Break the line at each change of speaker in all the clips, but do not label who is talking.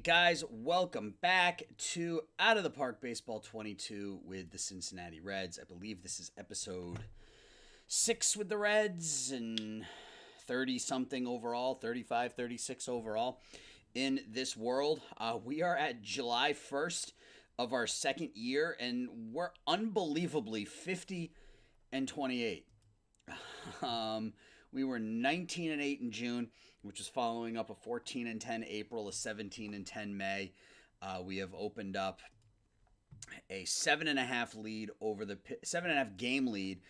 guys, welcome back to Out of the Park Baseball 22 with the Cincinnati Reds. I believe this is episode 6 with the Reds and 30-something overall, 35, 36 overall in this world. We are at July 1st of our second year, and we're unbelievably 50 and 28. We were 19-8 in June, which is following up a 14-10 April, a 17-10 May. We have opened up a 7.5 game lead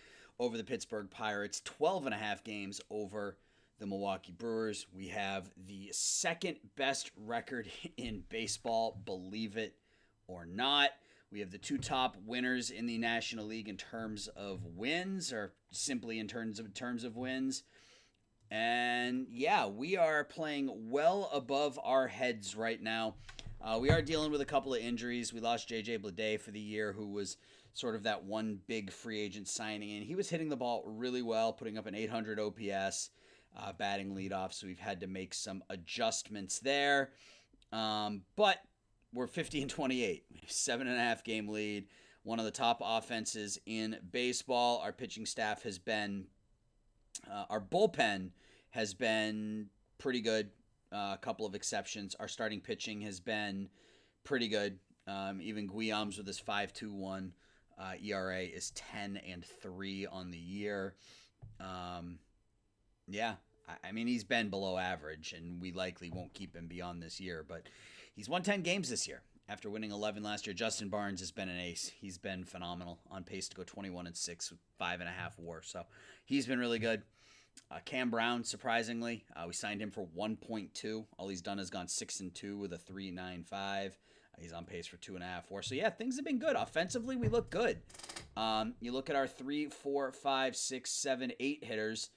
over the Pittsburgh Pirates, 12.5 games over the Milwaukee Brewers. We have the second best record in baseball, believe it or not. We have the two top winners in the National League in terms of wins, or simply in terms of wins. And yeah, we are playing well above our heads right now. We are dealing with a couple of injuries. We lost J.J. Bleday for the year, who was sort of that one big free agent signing, and he was hitting the ball really well, putting up an 800 OPS, batting leadoff, so we've had to make some adjustments there. But we're 50 and 28, 7.5 game lead, one of the top offenses in baseball. Our pitching staff has been, our bullpen has been pretty good. A couple of exceptions. Our starting pitching has been pretty good. Even Guillaume's with his 5.21 ERA is 10 and 3 on the year. Yeah, I mean, he's been below average, and we likely won't keep him beyond this year, but he's won 10 games this year after winning 11 last year. Justin Barnes has been an ace. He's been phenomenal, on pace to go 21 and 6 with 5.5 WAR. So he's been really good. Cam Brown, surprisingly, we signed him for 1.2. All he's done is gone 6 and 2 with a 3.95. He's on pace for 2.5 WAR. So yeah, things have been good. Offensively, we look good. You look at our 3, 4, 5, 6, 7, 8 hitters.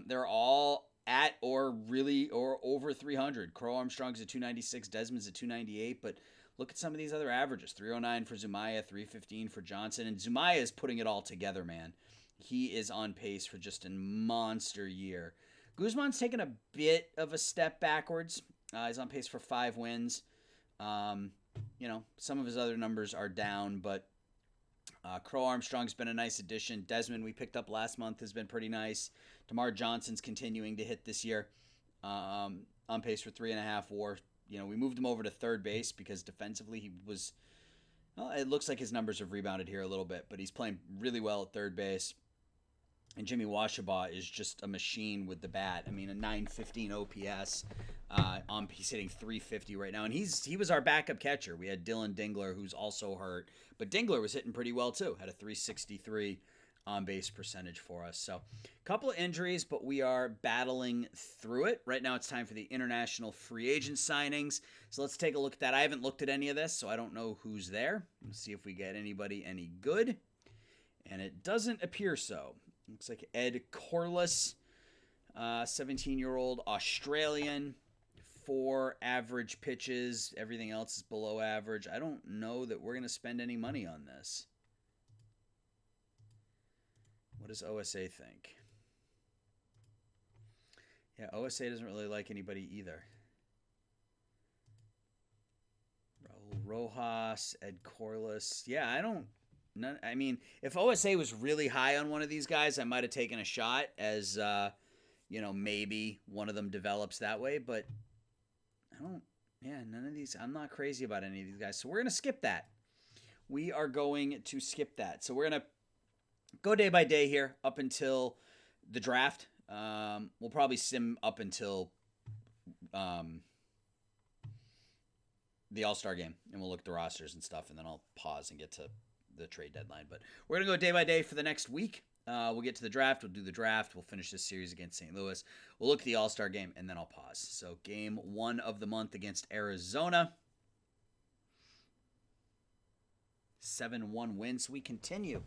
They're all at or over 300. Crow Armstrong's at 296, Desmond's at 298, but look at some of these other averages. 309 for Zumaya, 315 for Johnson, and Zumaya is putting it all together, man. He is on pace for just a monster year. Guzman's taken a bit of a step backwards. He's on pace for 5 wins. Some of his other numbers are down, but Crow Armstrong's been a nice addition. Desmond, we picked up last month, has been pretty nice. DeMar Johnson's continuing to hit this year, on pace for 3.5 WAR. We moved him over to third base because defensively he was, it looks like his numbers have rebounded here a little bit, but he's playing really well at third base. And Jimmy Washabaugh is just a machine with the bat. I mean, a 915 OPS. He's hitting 350 right now. And he was our backup catcher. We had Dylan Dingler, who's also hurt. But Dingler was hitting pretty well, too. Had a 363 on-base percentage for us. So, a couple of injuries, but we are battling through it. Right now, it's time for the international free agent signings. So, let's take a look at that. I haven't looked at any of this, so I don't know who's there. Let's see if we get anybody any good. And it doesn't appear so. Looks like Ed Corliss, 17-year-old Australian, 4 average pitches. Everything else is below average. I don't know that we're going to spend any money on this. What does OSA think? Yeah, OSA doesn't really like anybody either. Raul Rojas, Ed Corliss. Yeah, I mean, if OSA was really high on one of these guys, I might have taken a shot as, maybe one of them develops that way. But none of these, I'm not crazy about any of these guys. So we're going to skip that. We are going to skip that. So we're going to go day by day here up until the draft. We'll probably sim up until the All-Star game, and we'll look at the rosters and stuff, and then I'll pause and get to the trade deadline. But we're going to go day by day for the next week. We'll get to the draft. We'll do the draft. We'll finish this series against St. Louis. We'll look at the All-Star game, and then I'll pause. So game 1 of the month against Arizona. 7-1 win. So we continue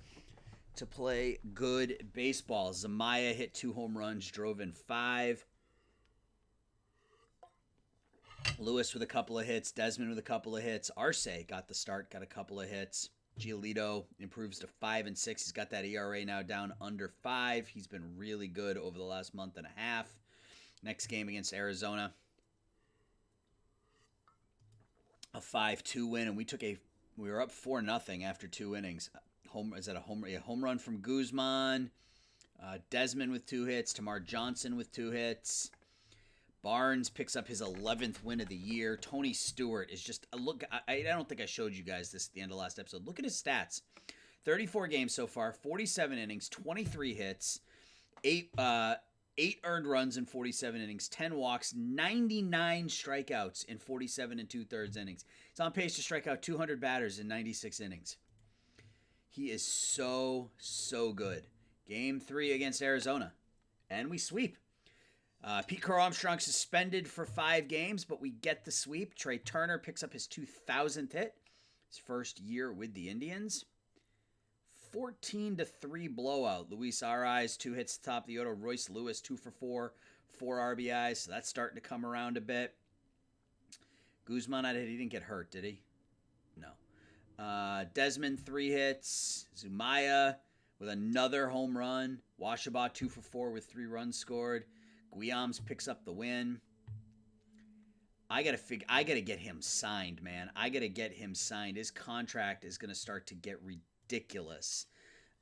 to play good baseball. Zumaya hit 2 home runs, drove in 5. Lewis with a couple of hits. Desmond with a couple of hits. Arce got the start, got a couple of hits. Giolito improves to 5 and 6. He's got that ERA now down under 5. He's been really good over the last month and a half. Next game against Arizona. a 5-2 win, and we were up 4-0 after 2 innings. Home run from Guzman, Desmond with 2 hits, Tamar Johnson with 2 hits. Barnes picks up his 11th win of the year. Tony Stewart is just a look. I don't think I showed you guys this at the end of last episode. Look at his stats: 34 games so far, 47 innings, 23 hits, eight earned runs in 47 innings, 10 walks, 99 strikeouts in 47 2/3 innings. He's on pace to strike out 200 batters in 96 innings. He is so good. Game 3 against Arizona, and we sweep. Pete Crow Armstrong suspended for 5 games, but we get the sweep. Trey Turner picks up his 2,000th hit, his first year with the Indians. 14-3 blowout. Luis Ariz, 2 hits at the top of the order. Royce Lewis, 2 for 4, 4 RBIs. So that's starting to come around a bit. Guzman, he didn't get hurt, did he? No. Desmond, 3 hits. Zumaya with another home run. Washabaugh, 2 for 4 with 3 runs scored. Guillaumes picks up the win. I gotta get him signed, man. I gotta get him signed. His contract is gonna start to get ridiculous.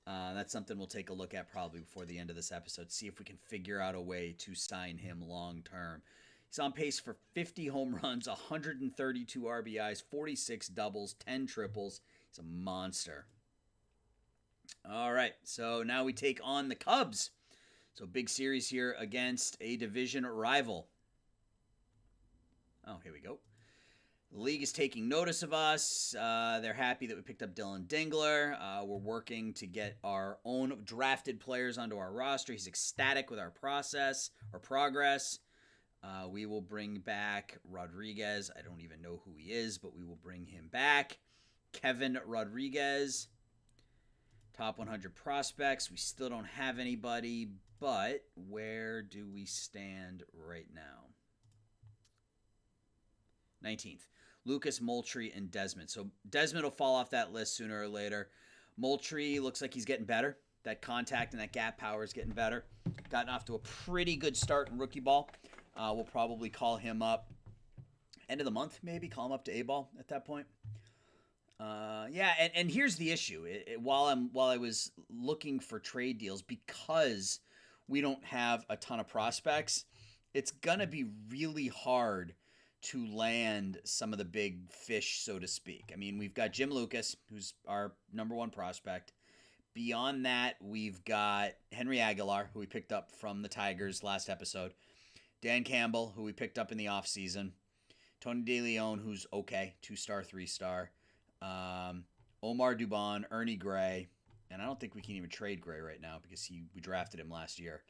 That's something we'll take a look at probably before the end of this episode. See if we can figure out a way to sign him long term. He's on pace for 50 home runs, 132 RBIs, 46 doubles, 10 triples. He's a monster. All right, so now we take on the Cubs. So big series here against a division rival. Oh, here we go. The league is taking notice of us. They're happy that we picked up Dylan Dingler. We're working to get our own drafted players onto our roster. He's ecstatic with our progress. We will bring back Rodriguez. I don't even know who he is, but we will bring him back. Kevin Rodriguez. Top 100 prospects. We still don't have anybody, but where do we stand right now? 19th. Lucas, Moultrie, and Desmond. So Desmond will fall off that list sooner or later. Moultrie looks like he's getting better. That contact and that gap power is getting better. Gotten off to a pretty good start in rookie ball. We'll probably call him up end of the month, maybe. Call him up to A-ball at that point. And here's the issue. While I was looking for trade deals, because we don't have a ton of prospects, it's gonna be really hard to land some of the big fish, so to speak. I mean, we've got Jim Lucas, who's our number 1 prospect. Beyond that, we've got Henry Aguilar, who we picked up from the Tigers last episode. Dan Campbell, who we picked up in the offseason. Tony DeLeon, who's okay, 2-star, 3-star. Omar Dubon, Ernie Gray, and I don't think we can even trade Gray right now because we drafted him last year.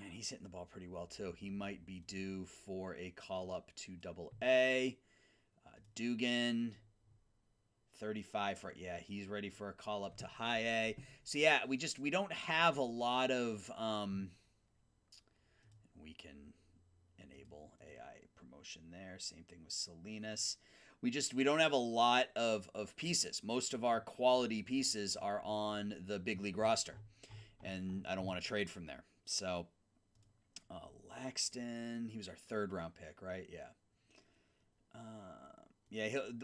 And he's hitting the ball pretty well too. He might be due for a call up to Double-A. Dugan, 35 for he's ready for a call up to High A. So we don't have a lot of we can enable AI promotion there. Same thing with Salinas. We don't have a lot of pieces. Most of our quality pieces are on the big league roster, and I don't want to trade from there. So Laxton, he was our 3rd round pick, right? Yeah.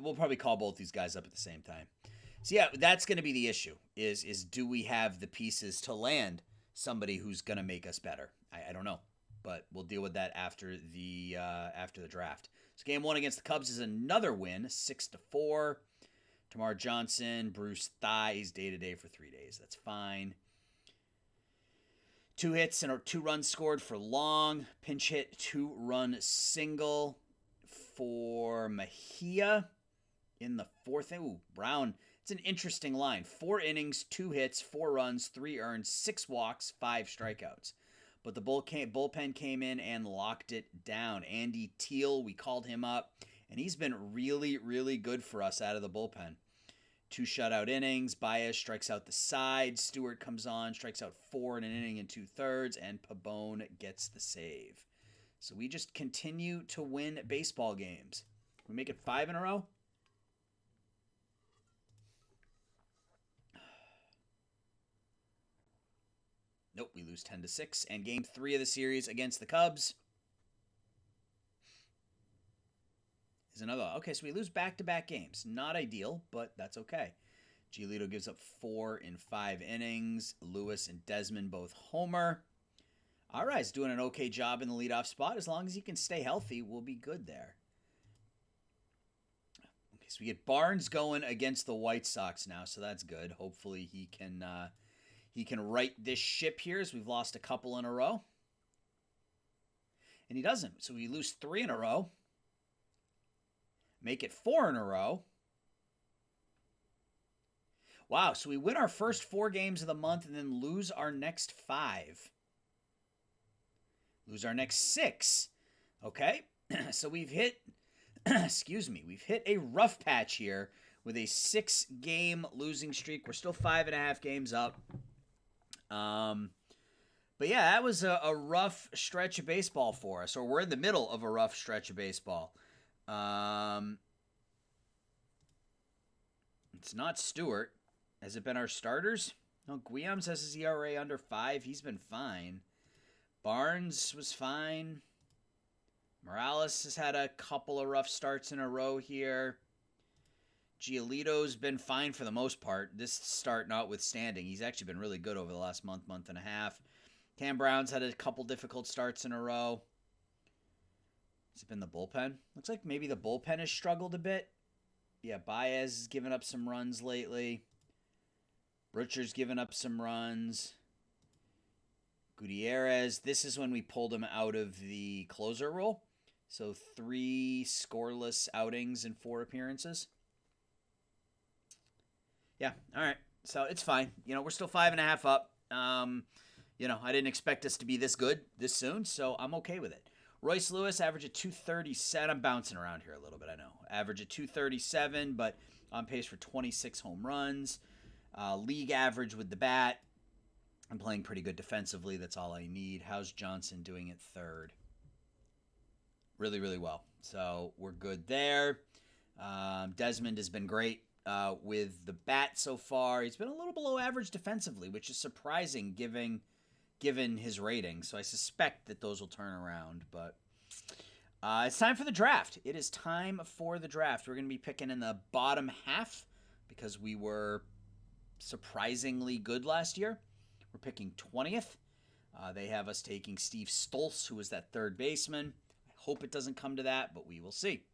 We'll probably call both these guys up at the same time. So that's going to be the issue. Is do we have the pieces to land somebody who's going to make us better? I don't know, but we'll deal with that after the draft. So game 1 against the Cubs is another win, 6-4. Tamar Johnson, Bruce Thies, day-to-day for 3 days. That's fine. 2 hits and 2 runs scored for Long. Pinch hit, 2-run single for Mejia in the 4th. Ooh, Brown. It's an interesting line. 4 innings, 2 hits, 4 runs, 3 earned, 6 walks, 5 strikeouts. But the bullpen came in and locked it down. Andy Teal, we called him up, and he's been really, really good for us out of the bullpen. 2 shutout innings. Baez strikes out the side. Stewart comes on, strikes out 4 in an inning and 2/3, and Pabon gets the save. So we just continue to win baseball games. We make it 5 in a row. Nope, we lose 10-6. And game 3 of the series against the Cubs is another. Okay, so we lose back-to-back games. Not ideal, but that's okay. Giolito gives up 4 in 5 innings. Lewis and Desmond both homer. All right, he's doing an okay job in the leadoff spot. As long as he can stay healthy, we'll be good there. Okay, so we get Barnes going against the White Sox now, so that's good. Hopefully he can right this ship here, as we've lost a couple in a row. And he doesn't. So we lose 3 in a row. Make it 4 in a row. Wow, so we win our first 4 games of the month and then lose our next 5. Lose our next 6. Okay, so we've hit, excuse me, we've hit a rough patch here with a 6-game losing streak. We're still 5.5 games up. But yeah, that was a rough stretch of baseball for us, or we're in the middle of a rough stretch of baseball. It's not Stewart. Has it been our starters? No, Guillaume has his ERA under 5. He's been fine. Barnes was fine. Morales has had a couple of rough starts in a row here. Giolito's been fine for the most part. This start notwithstanding. He's actually been really good over the last month and a half. Cam Brown's had a couple difficult starts in a row. Has it been the bullpen? Looks like maybe the bullpen has struggled a bit. Yeah, Baez has given up some runs lately. Butcher's given up some runs. Gutierrez, this is when we pulled him out of the closer role. So 3 scoreless outings and 4 appearances. Yeah, all right. So it's fine. We're still 5.5 up. I didn't expect us to be this good this soon, so I'm okay with it. Royce Lewis, average at 237. I'm bouncing around here a little bit, I know. Average at 237, but on pace for 26 home runs. League average with the bat. I'm playing pretty good defensively. That's all I need. How's Johnson doing at third? Really, really well. So we're good there. Desmond has been great with the bat so far. He's been a little below average defensively, which is surprising given his rating. So I suspect that those will turn around. But it's time for the draft. It is time for the draft. We're going to be picking in the bottom half because we were surprisingly good last year. We're picking 20th. They have us taking Steve Stoltz, who was that third baseman. I hope it doesn't come to that, but we will see.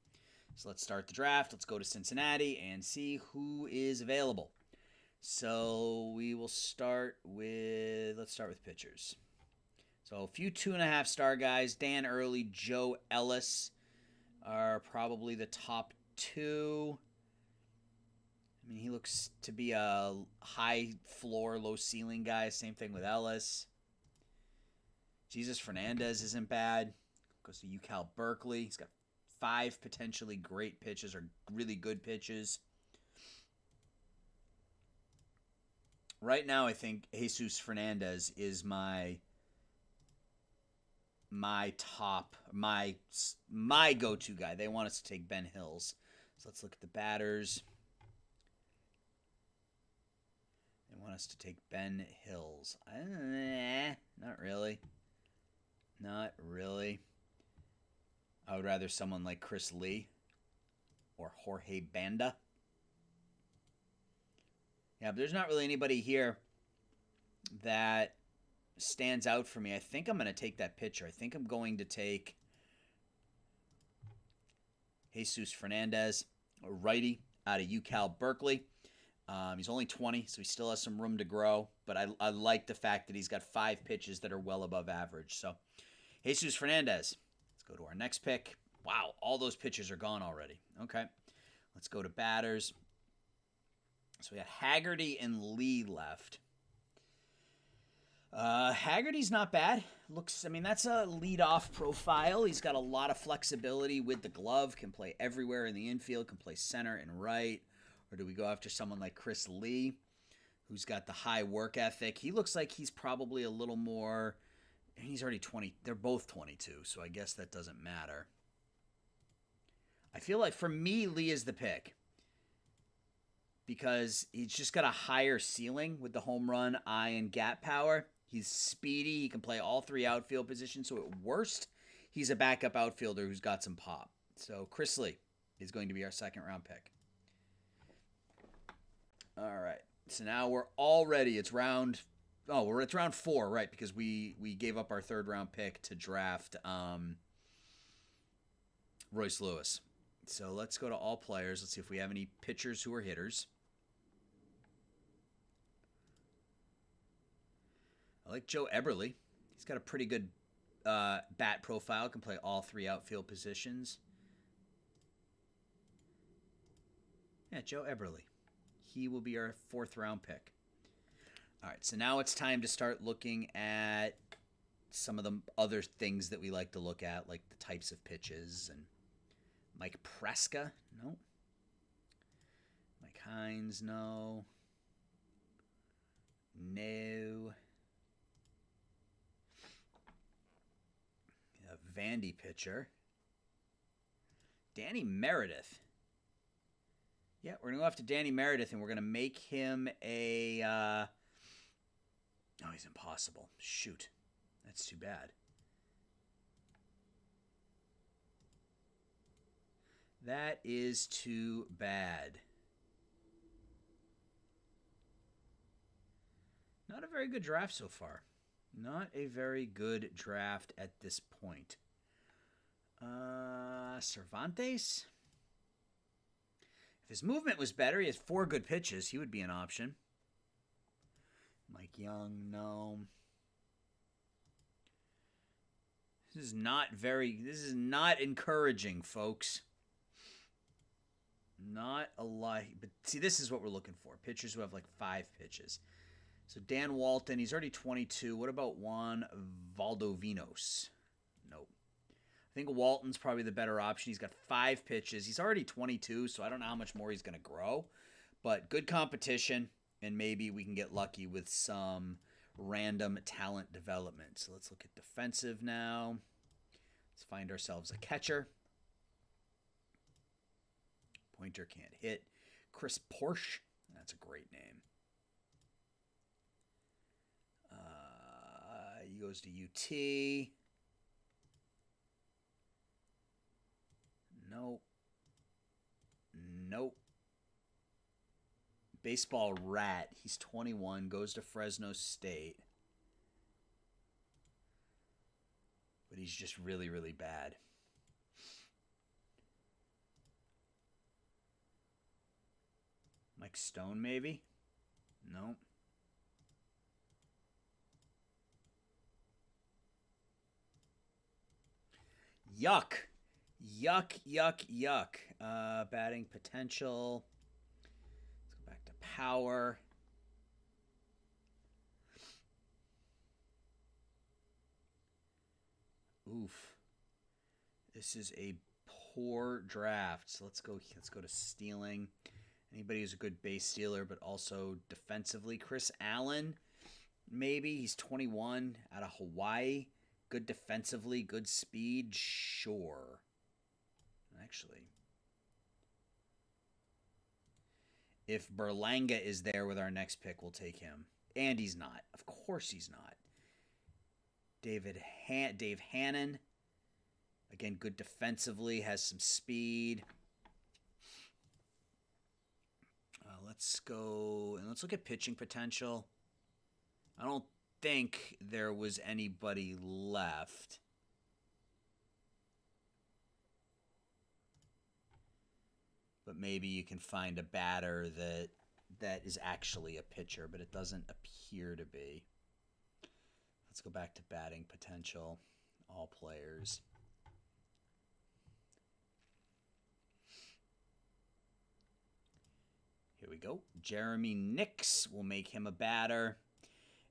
So let's start the draft. Let's go to Cincinnati and see who is available. So we will start with pitchers. So a few 2.5-star guys. Dan Early, Joe Ellis are probably the top 2. I mean, he looks to be a high floor, low ceiling guy. Same thing with Ellis. Jesus Fernandez isn't bad. Goes to UCal Berkeley. He's got 5 potentially great pitches or really good pitches. Right now, I think Jesus Fernandez is my go-to guy. They want us to take Ben Hills. So let's look at the batters. They want us to take Ben Hills. Not really. Not really. I would rather someone like Chris Lee or Jorge Banda. Yeah, but there's not really anybody here that stands out for me. I think I'm going to take that pitcher. I think I'm going to take Jesus Fernandez, a righty out of UCal Berkeley. He's only 20, so he still has some room to grow. But I like the fact that he's got 5 pitches that are well above average. So, Jesus Fernandez. Let's go to our next pick. Wow, all those pitches are gone already. Okay, let's go to batters. So we got Haggerty and Lee left. Haggerty's not bad. That's a leadoff profile. He's got a lot of flexibility with the glove. Can play everywhere in the infield. Can play center and right. Or do we go after someone like Chris Lee, who's got the high work ethic? He looks like he's probably a little more. He's already 20. They're both 22, so I guess that doesn't matter. I feel like for me, Lee is the pick because he's just got a higher ceiling with the home run, eye, and gap power. He's speedy. He can play all 3 outfield positions. So at worst, he's a backup outfielder who's got some pop. So Chris Lee. is going to be our second round pick. All right. So now we're all ready. It's round it's round 4, right? Because we gave up our third round pick to draft Royce Lewis. So let's go to all players. Let's see if we have any pitchers who are hitters. I like Joe Eberle. He's got a pretty good bat profile. Can play all 3 outfield positions. Yeah, Joe Eberle. He will be our 4th round pick. All right, so now it's time to start looking at some of the other things that we like to look at, like the types of pitches. And Mike Preska, no. Mike Hines, no. No. Vandy pitcher. Danny Meredith. Yeah, we're going to go after Danny Meredith, and we're going to make him a... Oh, he's impossible. Shoot. That's too bad. That is too bad. Not a very good draft so far. Not a very good draft at this point. Cervantes? If his movement was better, he has 4 good pitches, he would be an option. Mike Young, no. This is not encouraging, folks. Not a lot. But see, this is what we're looking for. Pitchers who have like 5 pitches. So Dan Walton, he's already 22. What about Juan Valdovinos? Nope. I think Walton's probably the better option. He's got 5 pitches. He's already 22, so I don't know how much more he's going to grow. But good competition, and maybe we can get lucky with some random talent development. So let's look at defensive now. Let's find ourselves a catcher. Pointer can't hit. Chris Porsche. That's a great name. He goes to UT. Nope. Nope. Baseball rat. He's 21. Goes to Fresno State. But he's just really, really bad. Mike Stone, maybe? Nope. Yuck. Yuck, yuck, yuck. Batting potential. Let's go back to power. Oof. This is a poor draft. So let's go to stealing. Anybody who's a good base stealer, but also defensively. Chris Allen, maybe. He's 21, out of Hawaii. Good defensively, good speed, sure. Actually, if Berlanga is there with our next pick, we'll take him. And he's not. Of course he's not. Dave Hannon. Again, good defensively, has some speed. Let's go and let's look at pitching potential. I don't think there was anybody left. But maybe you can find a batter that is actually a pitcher, but it doesn't appear to be. Let's go back to batting potential. All players. Here we go. Jeremy Nix, will make him a batter.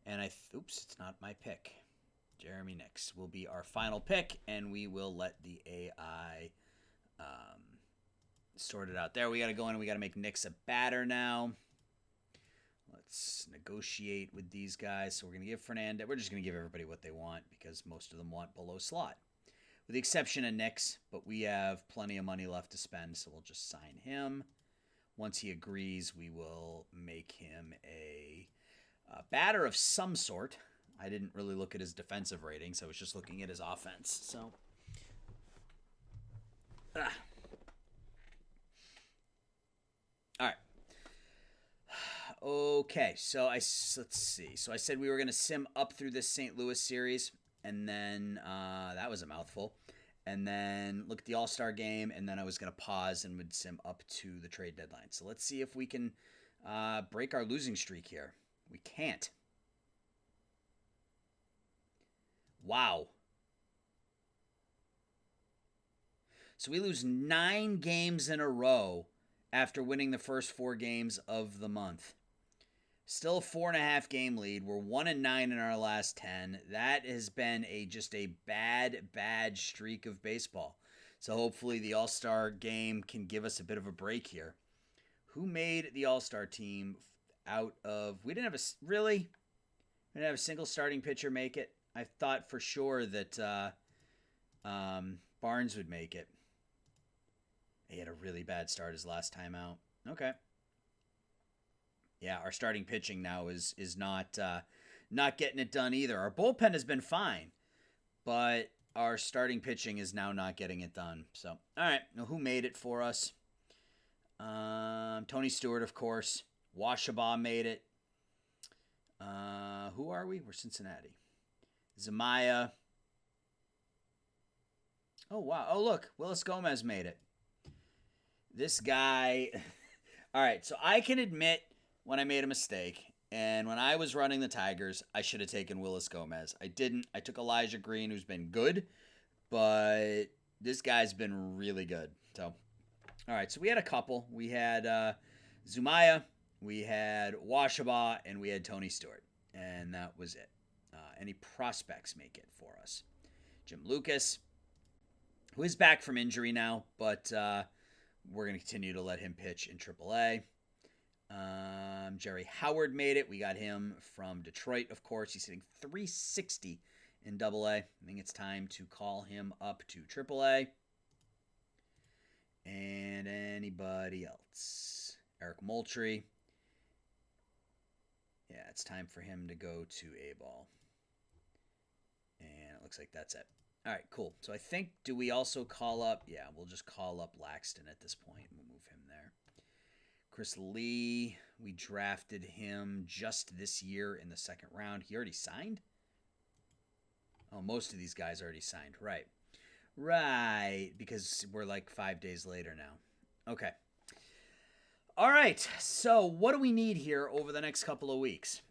And oops, it's not my pick. Jeremy Nix will be our final pick, and we will let the AI sort it out. There, we got to go in and we got to make Nix a batter now. Let's negotiate with these guys. So we're going to give Fernandez, we're just going to give everybody what they want because most of them want below slot. With the exception of Nix, but we have plenty of money left to spend, so we'll just sign him. Once he agrees, we will make him a batter of some sort. I didn't really look at his defensive ratings. I was just looking at his offense. So, All right. Okay, so let's see. So I said we were going to sim up through this St. Louis series, and then that was a mouthful. And then look at the All-Star game, and then I was going to pause and would sim up to the trade deadline. So let's see if we can break our losing streak here. We can't. Wow. So we lose 9 games in a row after winning the first 4 games of the month. Still a 4.5 game lead. We're 1-9 in our last 10. That has been just a bad streak of baseball. So hopefully the All-Star game can give us a bit of a break here. Who made the All-Star team out of... We didn't have a single starting pitcher make it. I thought for sure that Barnes would make it. He had a really bad start his last time out. Okay. Yeah, our starting pitching now is not getting it done either. Our bullpen has been fine, but our starting pitching is now not getting it done. So, all right. Now, who made it for us? Tony Stewart, of course. Washabaugh made it. Who are we? We're Cincinnati. Zumaya. Oh, wow. Oh, look. Willis Gomez made it. This guy. All right. So I can admit when I made a mistake. And when I was running the Tigers, I should have taken Willis Gomez. I didn't. I took Elijah Green, who's been good. But this guy's been really good. So, all right. So we had a couple. We had Zumaya. We had Washabaugh. And we had Tony Stewart. And that was it. Any prospects make it for us? Jim Lucas, who is back from injury now, but we're going to continue to let him pitch in AAA. Jerry Howard made it. We got him from Detroit, of course. He's hitting .360 in AA. I think it's time to call him up to AAA. And anybody else? Eric Moultrie. Yeah, it's time for him to go to A-ball. And it looks like that's it. All right, cool. So I think, do we also call up? Yeah, we'll just call up Laxton at this point. We'll move him there. Chris Lee, we drafted him just this year in the second round. He already signed? Oh, most of these guys already signed. Right. Right, because we're like 5 days later now. Okay. All right, so what do we need here over the next couple of weeks?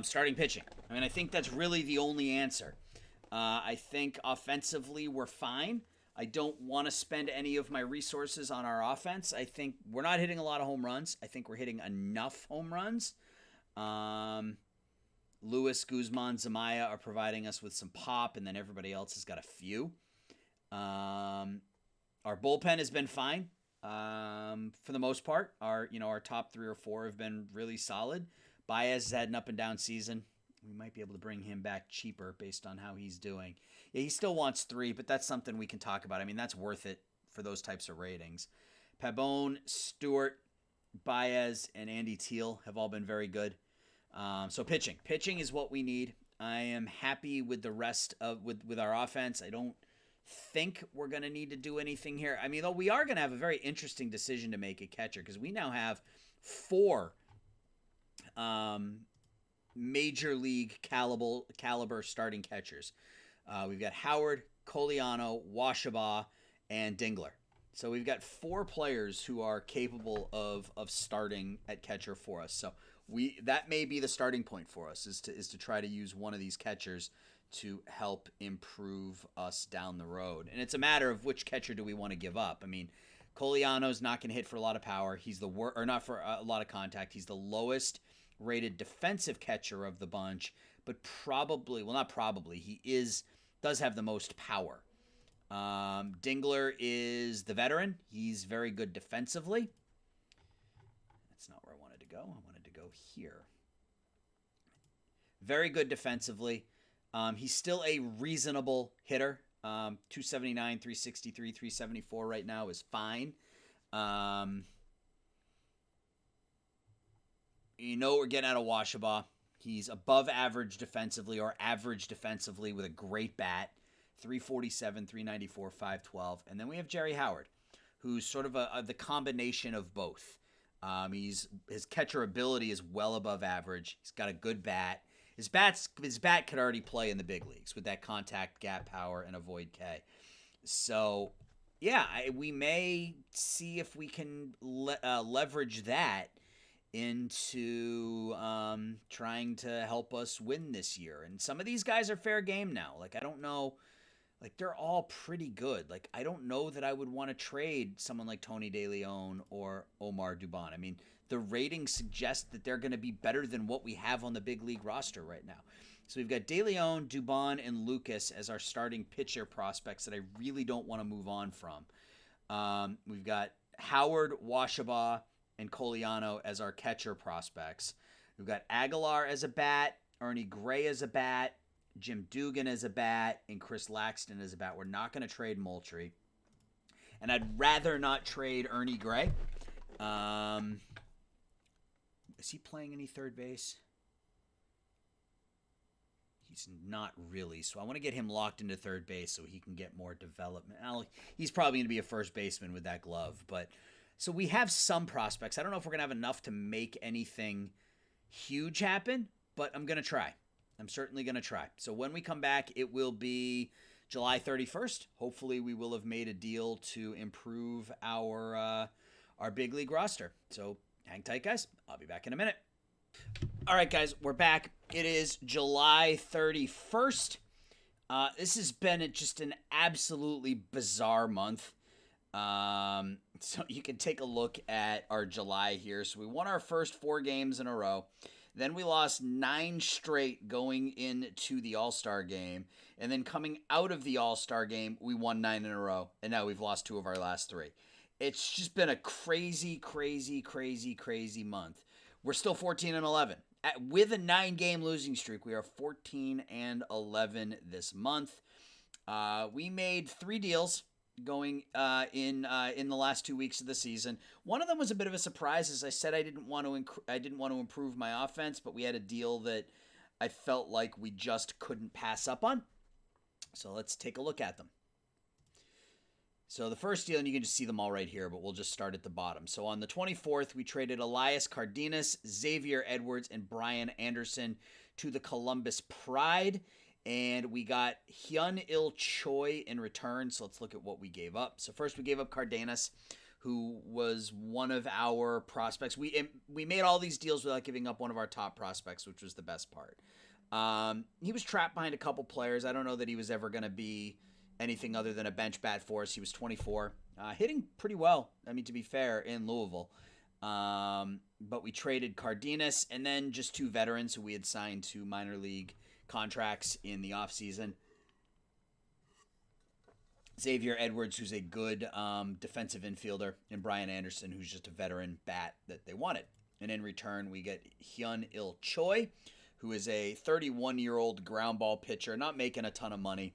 Starting pitching. I mean, I think that's really the only answer. I think offensively we're fine. I don't want to spend any of my resources on our offense. I think we're not hitting a lot of home runs. I think we're hitting enough home runs. Lewis, Guzman, Zumaya are providing us with some pop, and then everybody else has got a few. Our bullpen has been fine for the most part. Our top 3 or 4 have been really solid. Baez has had an up and down season. We might be able to bring him back cheaper based on how he's doing. Yeah, he still wants 3, but that's something we can talk about. I mean, that's worth it for those types of ratings. Pabon, Stewart, Baez, and Andy Teal have all been very good. So pitching. Pitching is what we need. I am happy with the rest of with our offense. I don't think we're going to need to do anything here. I mean, though we are going to have a very interesting decision to make at catcher because we now have 4 major league caliber starting catchers. We've got Howard, Coliano, Washabaugh, and Dingler. So we've got 4 players who are capable of starting at catcher for us. So that may be the starting point for us is to try to use one of these catchers to help improve us down the road. And it's a matter of which catcher do we want to give up. I mean, Coliano's not going to hit for a lot of power. He's or not for a lot of contact. He's the lowest rated defensive catcher of the bunch, but he does have the most power. Dingler is the veteran. He's very good defensively. That's not where I wanted to go. I wanted to go here. Very good defensively. He's still a reasonable hitter. 279, 363, 374 right now is fine. We're getting out of Washabaugh. He's above average defensively or average defensively with a great bat. 347, 394, 512. And then we have Jerry Howard, who's sort of the combination of both. His catcher ability is well above average. He's got a good bat. His bat could already play in the big leagues with that contact, gap power, and avoid K. So, yeah, we may see if we can leverage that into trying to help us win this year. And some of these guys are fair game now. Like, I don't know. Like, they're all pretty good. Like, I don't know that I would want to trade someone like Tony DeLeon or Omar Dubon. I mean, the ratings suggest that they're going to be better than what we have on the big league roster right now. So we've got DeLeon, Dubon, and Lucas as our starting pitcher prospects that I really don't want to move on from. We've got Howard, Washabaugh, and Coliano as our catcher prospects. We've got Aguilar as a bat, Ernie Gray as a bat, Jim Dugan as a bat, and Chris Laxton as a bat. We're not going to trade Moultrie. And I'd rather not trade Ernie Gray. Is he playing any third base? He's not really. So I want to get him locked into third base so he can get more development. He's probably going to be a first baseman with that glove. But so we have some prospects. I don't know if we're going to have enough to make anything huge happen, but I'm going to try. I'm certainly going to try. So when we come back, it will be July 31st. Hopefully we will have made a deal to improve our big league roster. So hang tight, guys. I'll be back in a minute. All right, guys, we're back. It is July 31st. This has been just an absolutely bizarre month. So you can take a look at our July here. So we won our first 4 games in a row. Then we lost 9 straight going into the All-Star game. And then coming out of the All-Star game, we won 9 in a row. And now we've lost 2 of our last 3. It's just been a crazy, crazy, crazy, crazy month. We're still 14-11. With a 9-game losing streak, we are 14-11 this month. We made 3 deals going in the last 2 weeks of the season. One of them was a bit of a surprise. As I said, I didn't want to improve my offense, but we had a deal that I felt like we just couldn't pass up on. So let's take a look at them. So the first deal, and you can just see them all right here, but we'll just start at the bottom. So on the 24th, we traded Elias Cardenas, Xavier Edwards, and Brian Anderson to the Columbus Pride. And we got Hyun-Il Choi in return. So let's look at what we gave up. So first we gave up Cardenas, who was one of our prospects. We made all these deals without giving up one of our top prospects, which was the best part. He was trapped behind a couple players. I don't know that he was ever going to be anything other than a bench bat for us. He was 24, hitting pretty well, I mean, to be fair, in Louisville. But we traded Cardenas and then just 2 veterans who we had signed to minor league contracts in the offseason. Xavier Edwards, who's a good defensive infielder, and Brian Anderson, who's just a veteran bat that they wanted. And in return, we get Hyun-Il Choi, who is a 31-year-old ground ball pitcher, not making a ton of money.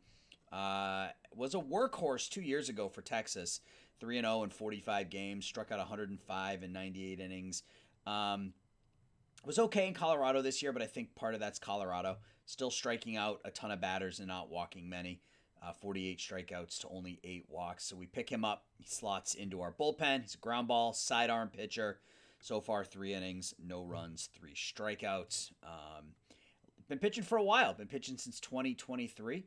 Was a workhorse 2 years ago for Texas, 3-0 in 45 games, struck out 105 in 98 innings. Was okay in Colorado this year, but I think part of that's Colorado. Still striking out a ton of batters and not walking many. 48 strikeouts to only 8 walks. So we pick him up. He slots into our bullpen. He's a ground ball, sidearm pitcher. So far, 3 innings, no runs, 3 strikeouts. Been pitching for a while. Been pitching since 2023.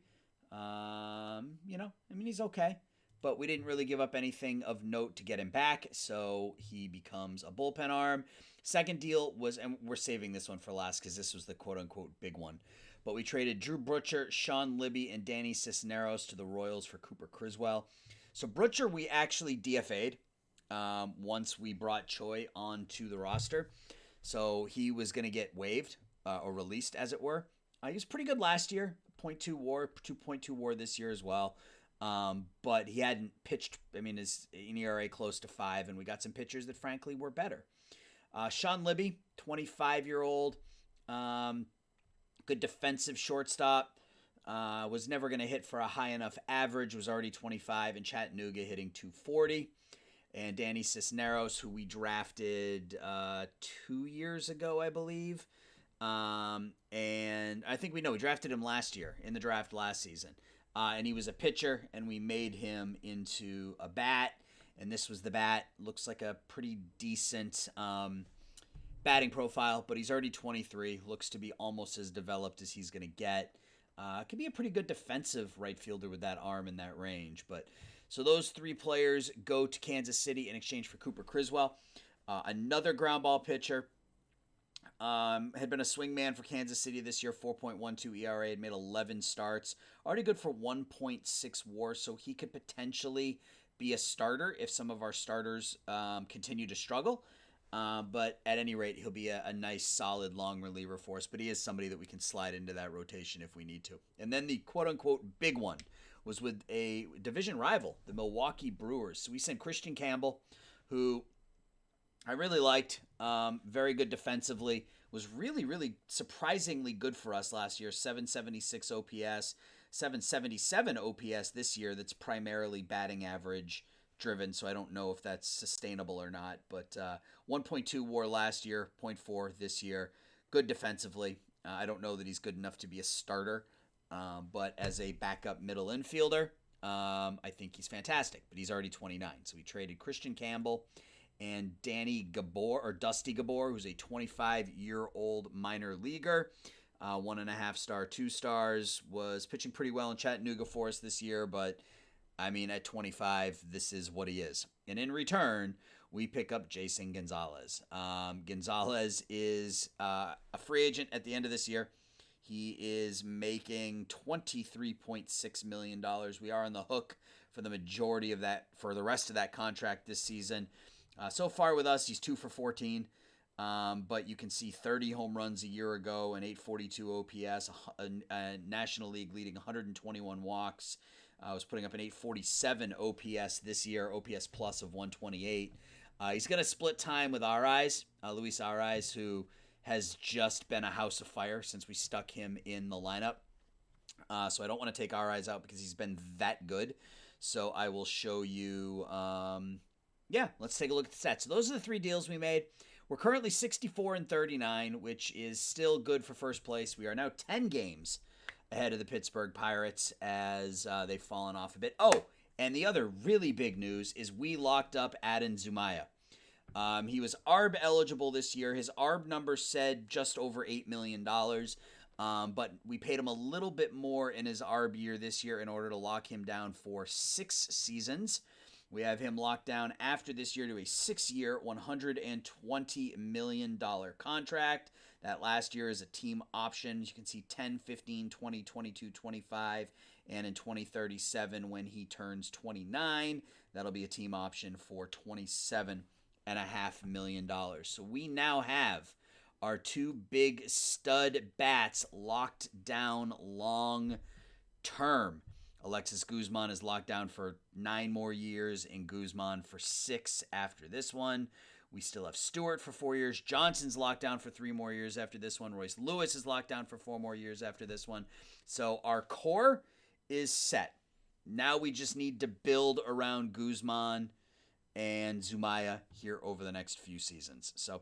He's okay, but we didn't really give up anything of note to get him back, so he becomes a bullpen arm. Second deal was, and we're saving this one for last because this was the quote-unquote big one, but we traded Drew Butcher, Sean Libby, and Danny Cisneros to the Royals for Cooper Criswell. So Butcher we actually DFA'd once we brought Choi onto the roster, so he was going to get waived or released, as it were. He was pretty good last year. 0.2 WAR, 2.2 WAR this year as well. But he hadn't pitched, his ERA close to 5, and we got some pitchers that frankly were better. Sean Libby, 25-year-old, good defensive shortstop, was never going to hit for a high enough average, was already 25 in Chattanooga, hitting 240. And Danny Cisneros, who we drafted 2 years ago, I believe. And I think we drafted him last year in the draft last season. And he was a pitcher, and we made him into a bat. and this was the bat. Looks like a pretty decent batting profile, but he's already 23. Looks to be almost as developed as he's going to get. Could be a pretty good defensive right fielder with that arm in that range. But so those three players go to Kansas City in exchange for Cooper Criswell. Another ground ball pitcher. Had been a swingman for Kansas City this year, 4.12 ERA, had made 11 starts. Already good for 1.6 WAR, so he could potentially be a starter if some of our starters continue to struggle. But at any rate, he'll be a nice, solid, long reliever for us. But he is somebody that we can slide into that rotation if we need to. And then the quote-unquote big one was with a division rival, the Milwaukee Brewers. So we sent Christian Campbell, who I really liked, very good defensively, was really, really surprisingly good for us last year, 776 OPS, 777 OPS this year. That's primarily batting average driven, so I don't know if that's sustainable or not, but 1.2 WAR last year, 0.4 this year. Good defensively. I don't know that he's good enough to be a starter, but as a backup middle infielder, I think he's fantastic, but he's already 29, so we traded Christian Campbell and Danny Gabor, or Dusty Gabor, who's a 25-year-old minor leaguer, 1.5 star, 2 stars, was pitching pretty well in Chattanooga for us this year, but I mean, at 25, this is what he is. And in return, we pick up Jason Gonzalez. Gonzalez is a free agent at the end of this year. He is making $23.6 million. We are on the hook for the majority of that, for the rest of that contract this season. So far with us, he's 2 for 14, but you can see 30 home runs a year ago, an 842 OPS, a National League leading 121 walks. Was putting up an 847 OPS this year, OPS plus of 128. He's going to split time with Luis Ariz, who has just been a house of fire since we stuck him in the lineup. So I don't want to take Ariz out because he's been that good. So I will show you... let's take a look at the stats. So those are the 3 deals we made. We're currently 64-39, which is still good for first place. We are now 10 games ahead of the Pittsburgh Pirates as they've fallen off a bit. Oh, and the other really big news is we locked up Adin Zumaya. He was ARB eligible this year. His ARB number said just over $8 million, but we paid him a little bit more in his ARB year this year in order to lock him down for 6 seasons. We have him locked down after this year to a 6-year, $120 million contract. That last year is a team option. You can see 10, 15, 20, 22, 25, and in 2037 when he turns 29, that'll be a team option for $27.5 million. So we now have our 2 big stud bats locked down long term. Alexis Guzman is locked down for 9 more years, and Guzman for 6 after this one. We still have Stewart for 4 years. Johnson's locked down for 3 more years after this one. Royce Lewis is locked down for 4 more years after this one. So our core is set. Now we just need to build around Guzman and Zumaya here over the next few seasons. So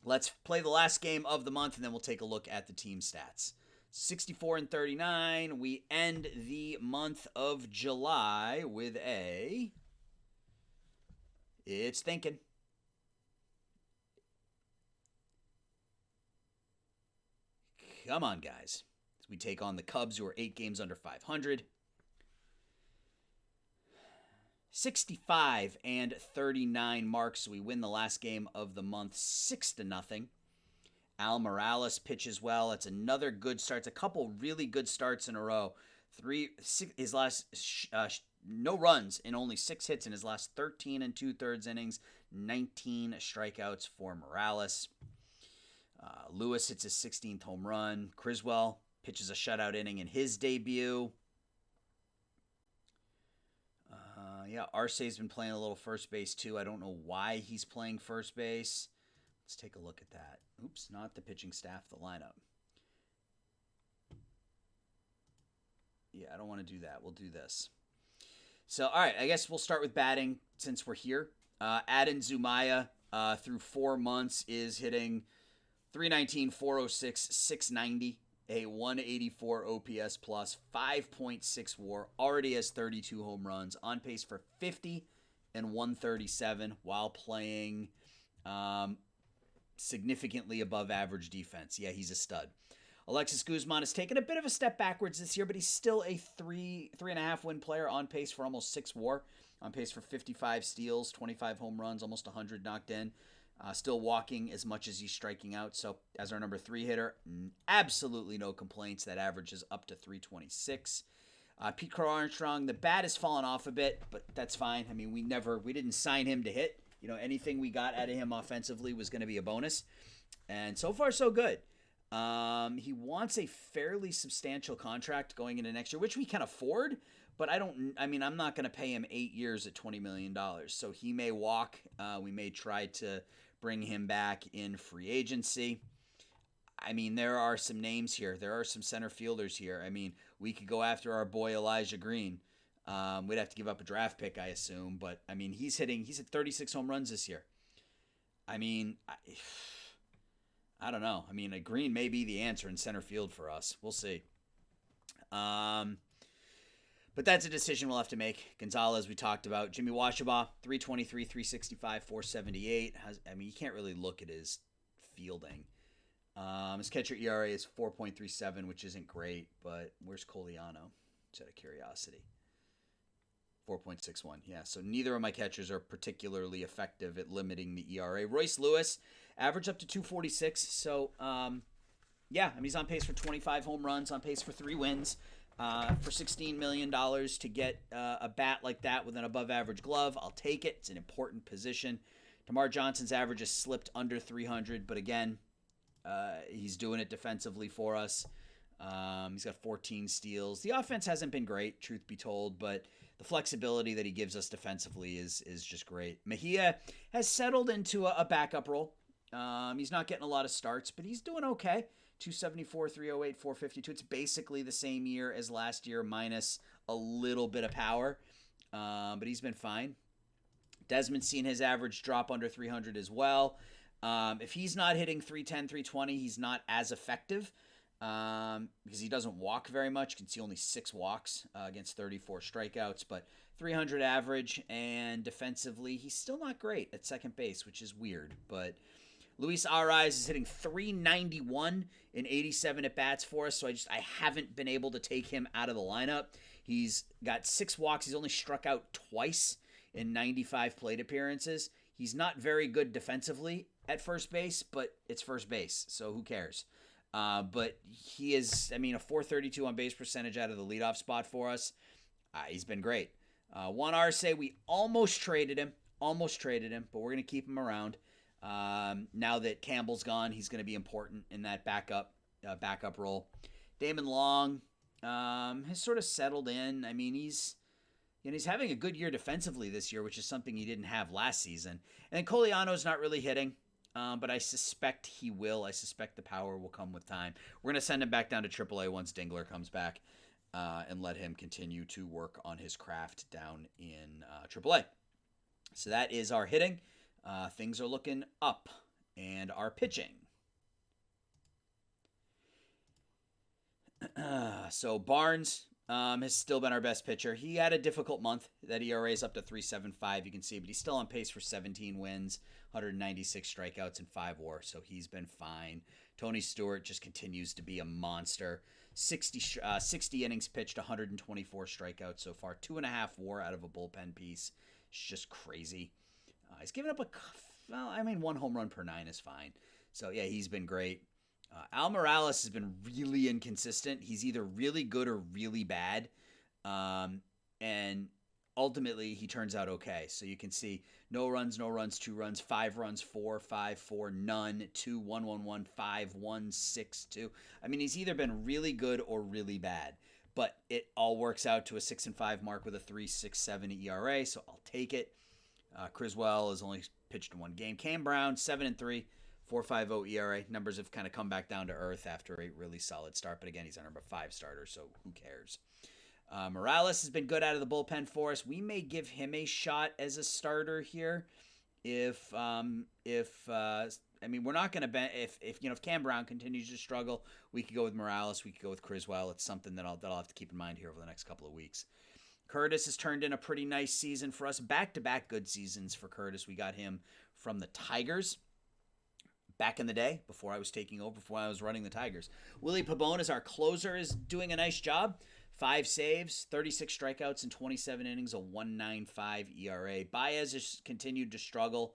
let's play the last game of the month, and then we'll take a look at the team stats. 64-39. We end the month of July with a... It's thinking. Come on, guys. We take on the Cubs, who are 8 games under 500. 65-39 marks. We win the last game of the month 6-0. Al Morales pitches well. It's another good start. It's a couple really good starts in a row. His last no runs in only 6 hits in his last 13 2/3 innings. 19 strikeouts for Morales. Lewis hits his 16th home run. Criswell pitches a shutout inning in his debut. Arce's been playing a little first base too. I don't know why he's playing first base. Let's take a look at that. Oops, not the pitching staff, the lineup. Yeah, I don't want to do that. We'll do this. So, all right, I guess we'll start with batting since we're here. Adin Zumaya, through 4 months, is hitting .319, .406, .690, a 184 OPS plus, 5.6 WAR, already has 32 home runs, on pace for 50 and 137 while playing significantly above average defense. Yeah, he's a stud. Alexis Guzman has taken a bit of a step backwards this year, but he's still a 3.5 win player, on pace for almost 6 WAR, on pace for 55 steals, 25 home runs, almost 100 knocked in. Still walking as much as he's striking out. So as our number 3 hitter, absolutely no complaints. That average is up to 326. Pete Crow Armstrong, the bat has fallen off a bit, but that's fine. I mean, we didn't sign him to hit. Anything we got out of him offensively was going to be a bonus. And so far, so good. He wants a fairly substantial contract going into next year, which we can afford, but I'm not going to pay him 8 years at $20 million. So he may walk. We may try to bring him back in free agency. I mean, there are some names here. There are some center fielders here. I mean, we could go after our boy Elijah Green. We'd have to give up a draft pick, I assume. But, I mean, he's hit 36 home runs this year. I mean, I don't know. I mean, a Green may be the answer in center field for us. We'll see. But that's a decision we'll have to make. Gonzalez, we talked about. Jimmy Washabaugh, 323, 365, 478. You can't really look at his fielding. His catcher ERA is 4.37, which isn't great, but where's Coliano? Just out of curiosity. 4.61, yeah. So neither of my catchers are particularly effective at limiting the ERA. Royce Lewis, average up to 246. So, he's on pace for 25 home runs, on pace for 3 wins. For $16 million to get a bat like that with an above-average glove, I'll take it. It's an important position. DeMar Johnson's average has slipped under 300, but again, he's doing it defensively for us. He's got 14 steals. The offense hasn't been great, truth be told, but the flexibility that he gives us defensively is just great. Mejia has settled into a backup role. He's not getting a lot of starts, but he's doing okay. 274, 308, 452. It's basically the same year as last year, minus a little bit of power, but he's been fine. Desmond's seen his average drop under 300 as well. If he's not hitting 310, 320, he's not as effective because he doesn't walk very much. You can see only 6 walks against 34 strikeouts, but 300 average, and defensively, he's still not great at second base, which is weird. But Luis Ariz is hitting 391 in 87 at-bats for us, so I haven't been able to take him out of the lineup. He's got 6 walks. He's only struck out twice in 95 plate appearances. He's not very good defensively at first base, but it's first base, so who cares? But he is, a 432 on base percentage out of the leadoff spot for us. He's been great. Juan Arce, we almost traded him, but we're going to keep him around. Now that Campbell's gone, he's going to be important in that backup role. Damon Long has sort of settled in. He's having a good year defensively this year, which is something he didn't have last season. And Coliano's not really hitting, but I suspect he will. I suspect the power will come with time. We're going to send him back down to AAA once Dingler comes back and let him continue to work on his craft down in AAA. So that is our hitting. Things are looking up. And our pitching. So Barnes has still been our best pitcher. He had a difficult month. That ERA is up to 3.75, you can see, but he's still on pace for 17 wins, 196 strikeouts, and 5 WAR, so he's been fine. Tony Stewart just continues to be a monster. 60 innings pitched, 124 strikeouts so far, 2.5 WAR out of a bullpen piece. It's just crazy. He's given up 1 home run per 9 is fine. So, yeah, he's been great. Al Morales has been really inconsistent. He's either really good or really bad. And ultimately, he turns out okay. So you can see no runs, 2 runs, 5 runs, 4, 5, 4, none, 2, 1, 1, 1, 5, 1, 6, 2. He's either been really good or really bad. But it all works out to a 6-5 mark with a 3.67 ERA, so I'll take it. Criswell has only pitched in 1 game. Cam Brown, 7-3. 4.50 ERA. Numbers have kind of come back down to earth after a really solid start. But again, he's our number 5 starter, so who cares? Morales has been good out of the bullpen for us. We may give him a shot as a starter here. If we're not going to if Cam Brown continues to struggle, we could go with Morales. We could go with Criswell. It's something that I'll have to keep in mind here over the next couple of weeks. Curtis has turned in a pretty nice season for us. Back-to-back good seasons for Curtis. We got him from the Tigers back in the day, before I was taking over, before I was running the Tigers. Willie Pabon is our closer, is doing a nice job. 5 saves, 36 strikeouts in 27 innings, a 1.95 ERA. Baez has continued to struggle.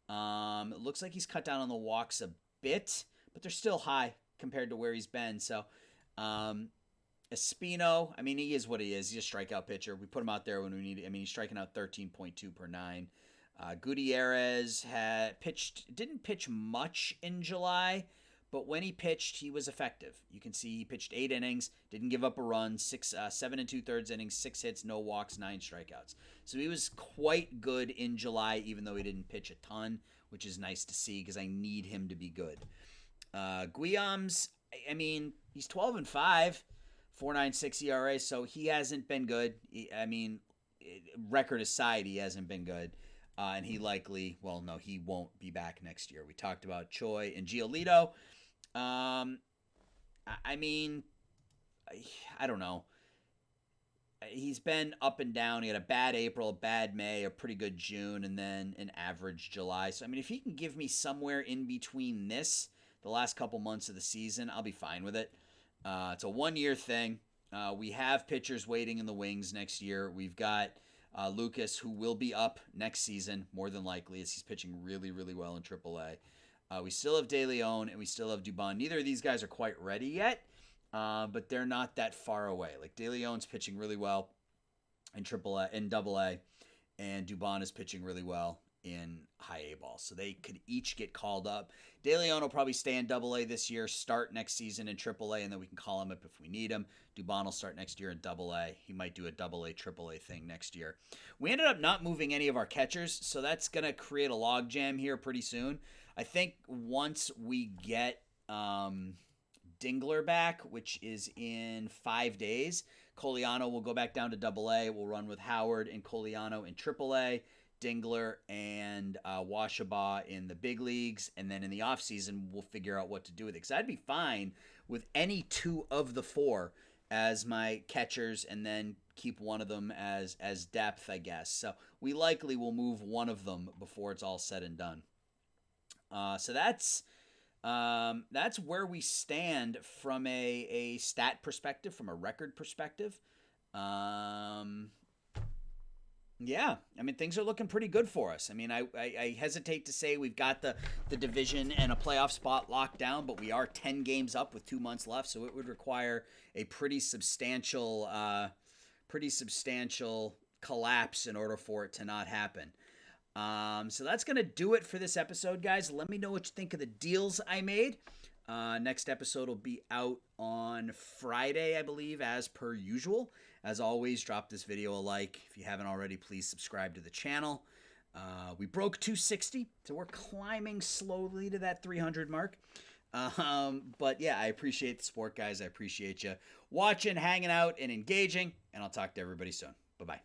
It looks like he's cut down on the walks a bit, but they're still high compared to where he's been. So, Espino, I mean, he is what he is. He's a strikeout pitcher. We put him out there when we need it. I mean, he's striking out 13.2 per 9. Gutierrez didn't pitch much in July, but when he pitched, he was effective. You can see he pitched 8 innings, didn't give up a run, 7 2/3 innings, 6 hits, no walks, 9 strikeouts. So he was quite good in July, even though he didn't pitch a ton, which is nice to see because I need him to be good. Guillaume's, I mean, he's 12-5, 4.96 ERA, so he hasn't been good. Record aside, he hasn't been good. And he likely, well, no, he won't be back next year. We talked about Choi and Giolito. I don't know. He's been up and down. He had a bad April, a bad May, a pretty good June, and then an average July. So, I mean, if he can give me somewhere in between the last couple months of the season, I'll be fine with it. It's a 1-year thing. We have pitchers waiting in the wings next year. We've got Lucas, who will be up next season, more than likely, as he's pitching really, really well in AAA. We still have De Leon, and we still have Dubon. Neither of these guys are quite ready yet, but they're not that far away. Like, De Leon's pitching really well in AA, and Dubon is pitching really well in high A ball. So they could each get called up. De Leon will probably stay in AA this year, start next season in AAA, and then we can call him up if we need him. Dubon will start next year in AA. He might do a AA, AAA thing next year. We ended up not moving any of our catchers, so that's going to create a logjam here pretty soon. I think once we get Dingler back, which is in 5 days, Coliano will go back down to AA. We'll run with Howard and Coliano in AAA. Dingler and Washabaugh in the big leagues, and then in the offseason, we'll figure out what to do with it. Because I'd be fine with any 2 of the 4 as my catchers, and then keep one of them as depth, I guess. So we likely will move one of them before it's all said and done. So that's where we stand from a stat perspective, from a record perspective. Yeah, I mean, things are looking pretty good for us. I mean, I hesitate to say we've got the division and a playoff spot locked down, but we are 10 games up with 2 months left, so it would require a pretty substantial collapse in order for it to not happen. So that's going to do it for this episode, guys. Let me know what you think of the deals I made. Next episode will be out on Friday, I believe, as per usual. As always, drop this video a like. If you haven't already, please subscribe to the channel. We broke 260, so we're climbing slowly to that 300 mark. But yeah, I appreciate the support, guys. I appreciate you watching, hanging out, and engaging. And I'll talk to everybody soon. Bye-bye.